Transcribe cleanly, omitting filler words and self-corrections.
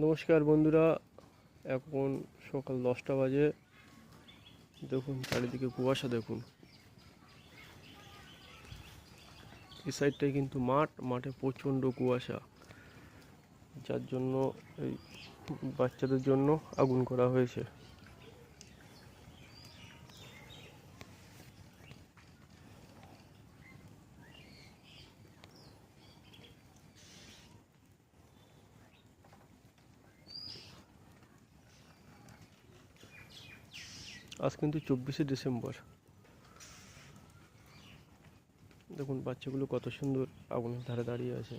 নমস্কার বন্ধুরা, এখন সকাল 10টা বাজে। দেখুন চারিদিকে কুয়াশা, দেখুন এই সাইডটায় কিন্তু মাঠে প্রচণ্ড কুয়াশা, যার জন্য এই বাচ্চাদের জন্য আগুন করা হয়েছে। আজ কিন্তু 24শে ডিসেম্বর। দেখুন বাচ্চাগুলো কত সুন্দর আগুনের ধারে দাঁড়িয়ে আছে।